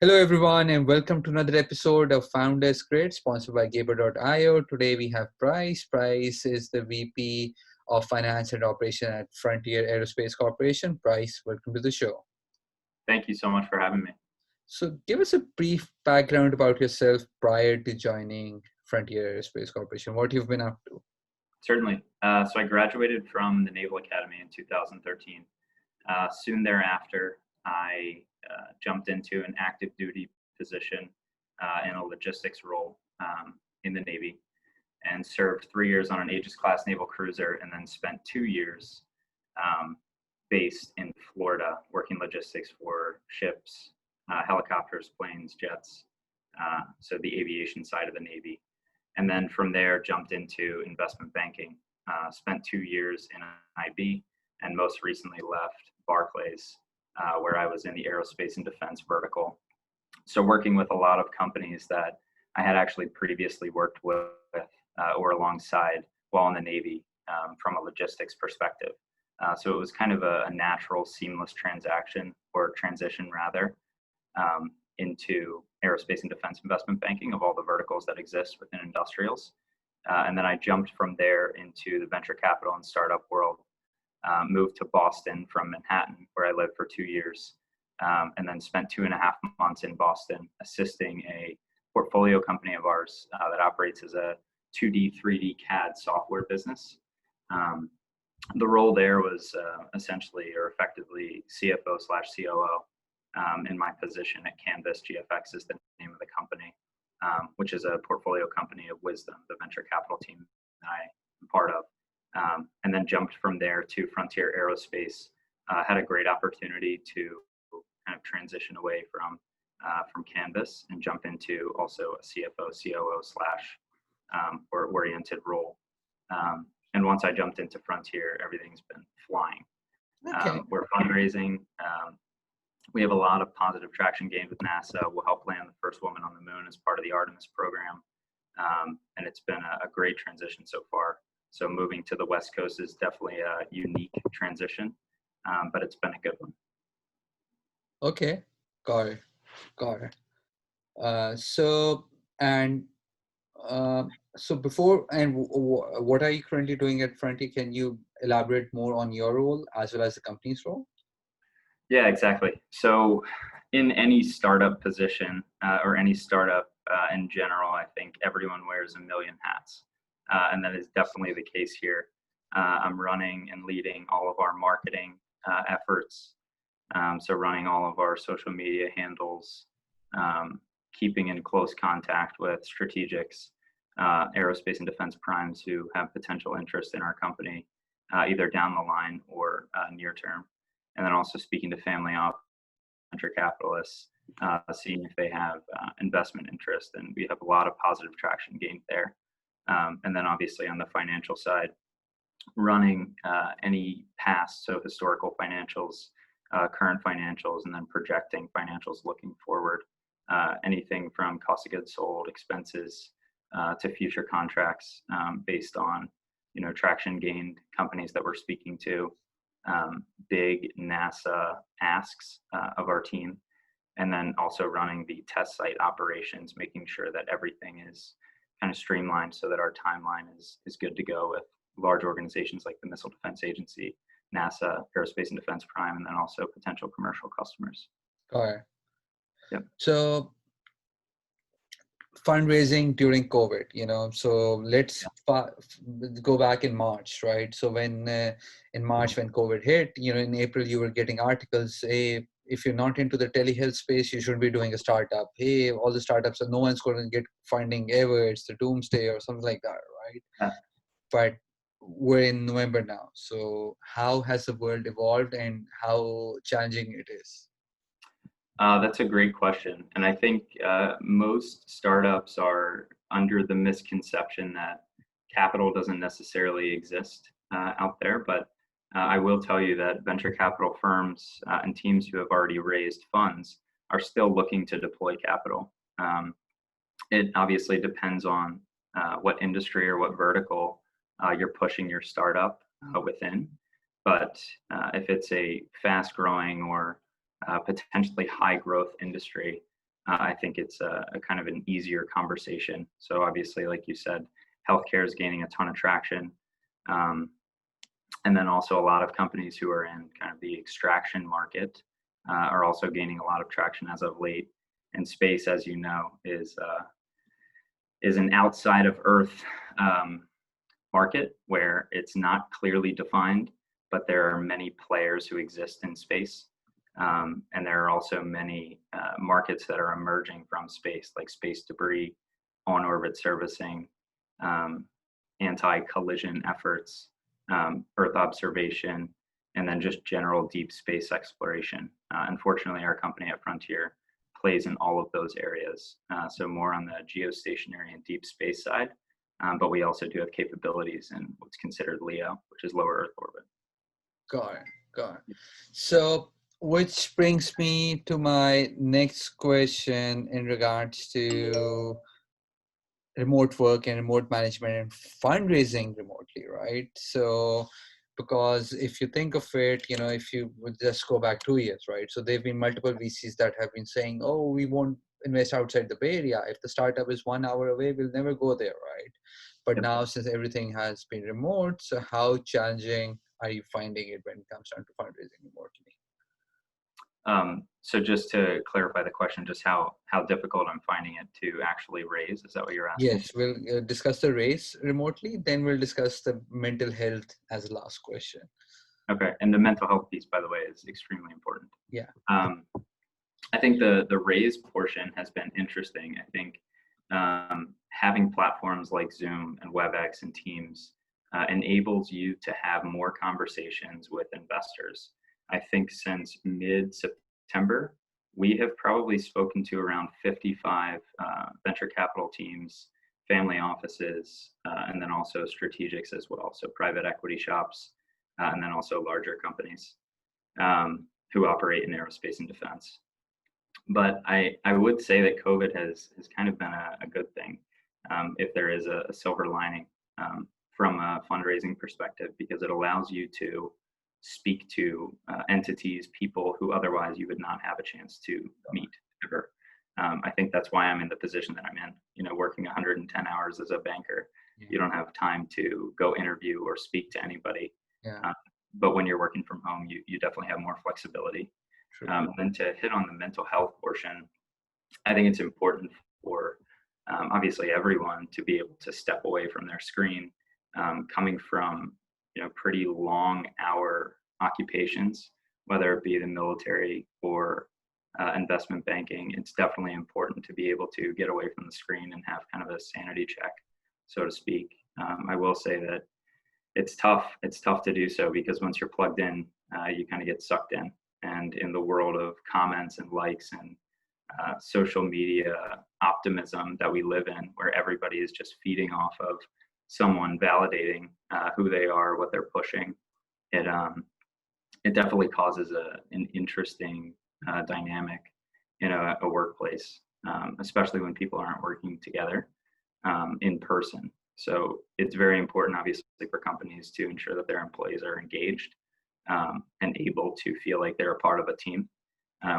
Hello, everyone, and welcome to another episode of Founders Grid, sponsored by Gaber.io. Today we have Bryce. Bryce is the VP of Finance and Operation at Frontier Aerospace Corporation. Bryce, welcome to the show. Thank you so much for having me. So, give us a brief background about yourself prior to joining Frontier Aerospace Corporation, what you've been up to. Certainly. So I graduated from the Naval Academy in 2013. Soon thereafter, I jumped into an active duty position in a logistics role in the Navy and served 3 years on an Aegis class naval cruiser, and then spent 2 years based in Florida working logistics for ships, helicopters, planes, jets, so the aviation side of the Navy. And then from there, jumped into investment banking, spent 2 years in IB, and most recently left Barclays, where I was in the aerospace and defense vertical. So working with a lot of companies that I had actually previously worked with or alongside while in the Navy from a logistics perspective. So it was kind of a natural, seamless transition rather, into aerospace and defense investment banking of all the verticals that exist within industrials. And then I jumped from there into the venture capital and startup world, moved to Boston from Manhattan, where I lived for 2 years, and then spent 2.5 months in Boston assisting a portfolio company of ours that operates as a 2D, 3D CAD software business. The role there was essentially or effectively CFO slash COO. In my position at Canvas. GFX is the name of the company, which is a portfolio company of Wisdom, the venture capital team that I'm part of. And then jumped from there to Frontier Aerospace. Had a great opportunity to kind of transition away from Canvas and jump into also a CFO, COO slash or oriented role. And once I jumped into Frontier, everything's been flying. Okay. We're fundraising. We have a lot of positive traction gained with NASA. We'll help land the first woman on the moon as part of the Artemis program. And it's been a great transition so far. So moving to the West Coast is definitely a unique transition, but it's been a good one. Okay, got it. So before, and what are you currently doing at Frontier? Can you elaborate more on your role as well as the company's role? Yeah, exactly. So in any startup position or any startup in general, I think everyone wears a million hats. And that is definitely the case here. I'm running and leading all of our marketing efforts. So running all of our social media handles, keeping in close contact with strategics, aerospace and defense primes who have potential interest in our company, either down the line or near term. And then also speaking to family venture capitalists, seeing if they have investment interest. And we have a lot of positive traction gained there. And then obviously on the financial side, running any past, so historical financials, current financials, and then projecting financials looking forward. Anything from cost of goods sold, expenses, to future contracts based on traction gained companies that we're speaking to. Big NASA asks of our team, and then also running the test site operations, making sure that everything is kind of streamlined so that our timeline is good to go with large organizations like the Missile Defense Agency, NASA, Aerospace and Defense Prime, and then also potential commercial customers. All right. Yep. So fundraising during COVID, so let's go back in March, right? So when in March, when COVID hit, in April, you were getting articles, hey, if you're not into the telehealth space, you should be doing a startup. Hey, all the startups, no one's going to get funding ever. It's the doomsday or something like that, right? Yeah. But we're in November now. So how has the world evolved and how challenging it is? That's a great question. And I think most startups are under the misconception that capital doesn't necessarily exist out there. But I will tell you that venture capital firms and teams who have already raised funds are still looking to deploy capital. It obviously depends on what industry or what vertical you're pushing your startup within. But if it's a fast growing or potentially high growth industry, I think it's a kind of an easier conversation. So obviously, like you said, healthcare is gaining a ton of traction. Um, and then also a lot of companies who are in kind of the extraction market are also gaining a lot of traction as of late. And space, as you know, is an outside of Earth market where it's not clearly defined, but there are many players who exist in space. And there are also many markets that are emerging from space, like space debris, on orbit servicing, um, anti collision efforts, Earth observation, and then just general deep space exploration. Unfortunately, our company at Frontier plays in all of those areas. So, more on the geostationary and deep space side. But we also do have capabilities in what's considered LEO, which is lower Earth orbit. Got it. Got it. So, which brings me to my next question in regards to remote work and remote management and fundraising remotely, right? So, because if you think of it, if you would just go back 2 years, right? So there've been multiple VCs that have been saying, "Oh, we won't invest outside the Bay Area. If the startup is 1 hour away, we'll never go there," right? But Yep. now, since everything has been remote, so how challenging are you finding it when it comes down to fundraising remotely? So just to clarify the question, just how difficult I'm finding it to actually raise, is that what you're asking? Yes, we'll discuss the race remotely, then we'll discuss the mental health as a last question. Okay, and the mental health piece, by the way, is extremely important. Yeah. Um, I think the raise portion has been interesting. I think having platforms like Zoom and WebEx and Teams enables you to have more conversations with investors. I think since mid-September, we have probably spoken to around 55 venture capital teams, family offices, and then also strategics as well. So private equity shops, and then also larger companies who operate in aerospace and defense. But I would say that COVID has kind of been a good thing, if there is a silver lining from a fundraising perspective, because it allows you to speak to entities, people who otherwise you would not have a chance to meet ever. I think that's why I'm in the position that I'm in. Working 110 hours as a banker, you don't have time to go interview or speak to anybody. Yeah, But when you're working from home, you definitely have more flexibility. true. And to hit on the mental health portion, I think it's important for obviously everyone to be able to step away from their screen, coming from pretty long hour occupations, whether it be the military or investment banking. It's definitely important to be able to get away from the screen and have kind of a sanity check, so to speak. I will say that it's tough. It's tough to do so because once you're plugged in, you kind of get sucked in. And in the world of comments and likes and social media optimism that we live in, where everybody is just feeding off of someone validating who they are, what they're pushing, it definitely causes an interesting dynamic in a workplace, especially when people aren't working together in person. So it's very important, obviously, for companies to ensure that their employees are engaged and able to feel like they're a part of a team,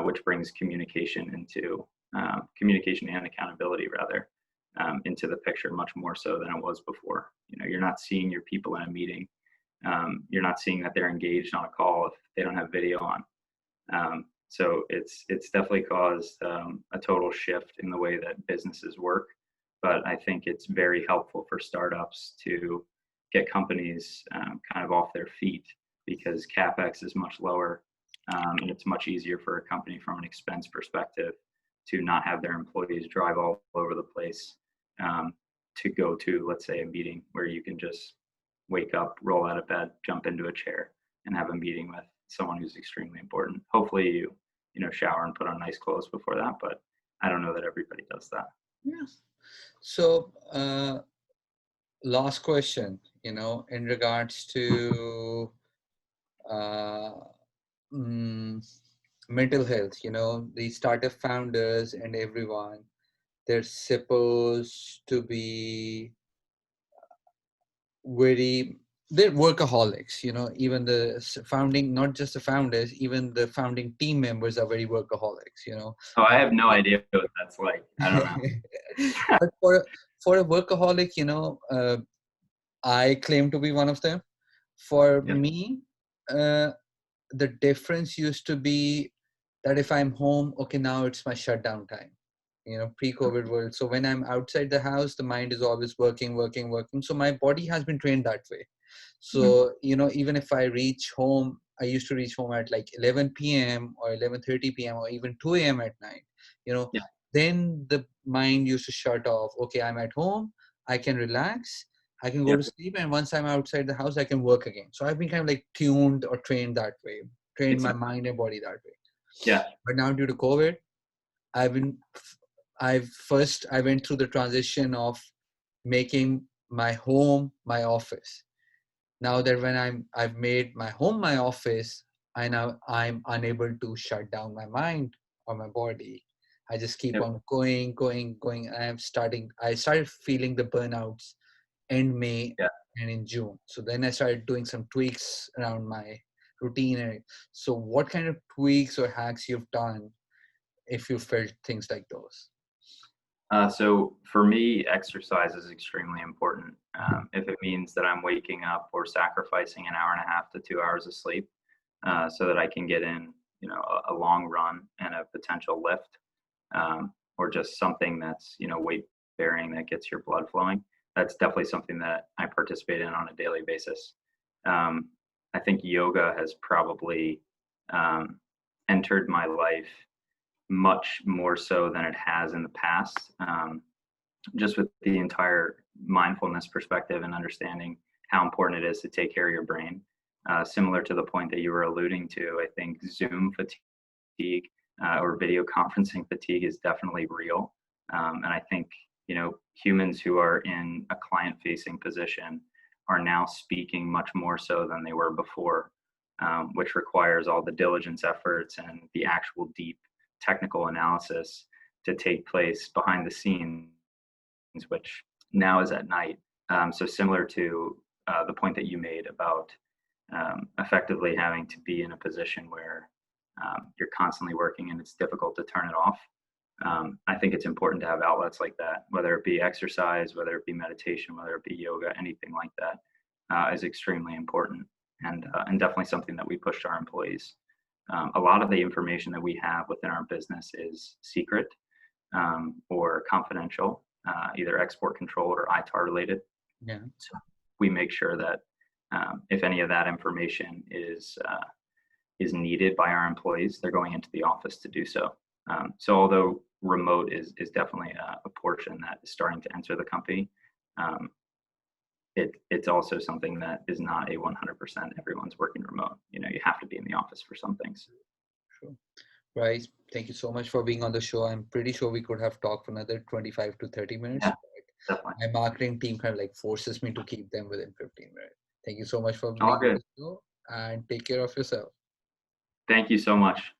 which brings communication and accountability rather into the picture much more so than it was before. You're not seeing your people in a meeting. You're not seeing that they're engaged on a call if they don't have video on. So it's definitely caused a total shift in the way that businesses work. But I think it's very helpful for startups to get companies kind of off their feet because CapEx is much lower, and it's much easier for a company from an expense perspective to not have their employees drive all over the place to go to, let's say, a meeting where you can just wake up, roll out of bed, jump into a chair, and have a meeting with someone who's extremely important. Hopefully, you shower and put on nice clothes before that, but I don't know that everybody does that. Yeah. So, last question, in regards to uh, mental health, the startup founders and everyone, they're supposed to be very they're workaholics, even the founding, not just the founders, even the founding team members are very workaholics. Oh, I Uh, have no idea what that's like. I don't know. but for a workaholic, I claim to be one of them. For Yep. me, uh, the difference used to be that if I'm home, okay, now it's my shutdown time, pre-COVID world. So when I'm outside the house, the mind is always working, working, working. So my body has been trained that way. Mhm. So, even if I reach home, I used to reach home at like 11 p.m. or 11:30 p.m. or even 2 a.m. at night, you know, Yeah. then the mind used to shut off. Okay, I'm at home, I can relax, I can go Yep. to sleep. And once I'm outside the house, I can work again. So I've been kind of like tuned or trained that way, trained my Exactly. mind and body that way. Yeah. But now due to COVID, I've been, I went through the transition of making my home my office. Now that when I've made my home my office, I'm unable to shut down my mind or my body. I just keep Yep. on going, going, going. I started feeling the burnouts in May Yeah. and in June. So then I started doing some tweaks around my routine. So what kind of tweaks or hacks you've done if you felt things like those? So for me, exercise is extremely important. If it means that I'm waking up or sacrificing an hour and a half to 2 hours of sleep, so that I can get in, a long run and a potential lift, or just something that's, weight bearing that gets your blood flowing. That's definitely something that I participate in on a daily basis. Um, I think yoga has probably um, entered my life much more so than it has in the past. Just with the entire mindfulness perspective and understanding how important it is to take care of your brain. Similar to the point that you were alluding to, I think Zoom fatigue or video conferencing fatigue is definitely real. And I think, humans who are in a client facing position are now speaking much more so than they were before, which requires all the diligence efforts and the actual deep technical analysis to take place behind the scenes, which now is at night. So similar to the point that you made about effectively having to be in a position where you're constantly working and it's difficult to turn it off. I think it's important to have outlets like that, whether it be exercise, whether it be meditation, whether it be yoga, anything like that is extremely important, and definitely something that we push to our employees. A lot of the information that we have within our business is secret, or confidential, either export controlled or ITAR related. Yeah. So we make sure that if any of that information is needed by our employees, they're going into the office to do so. So although remote is definitely a portion that is starting to enter the company, um, it's also something that is not a 100% everyone's working remote. You have to be in the office for some things. Sure. Bryce, thank you so much for being on the show. I'm pretty sure we could have talked for another 25 to 30 minutes. Yeah, definitely. My marketing team kind of like forces me to keep them within 15 minutes. Thank you so much for All being on good. the show and take care of yourself. Thank you so much.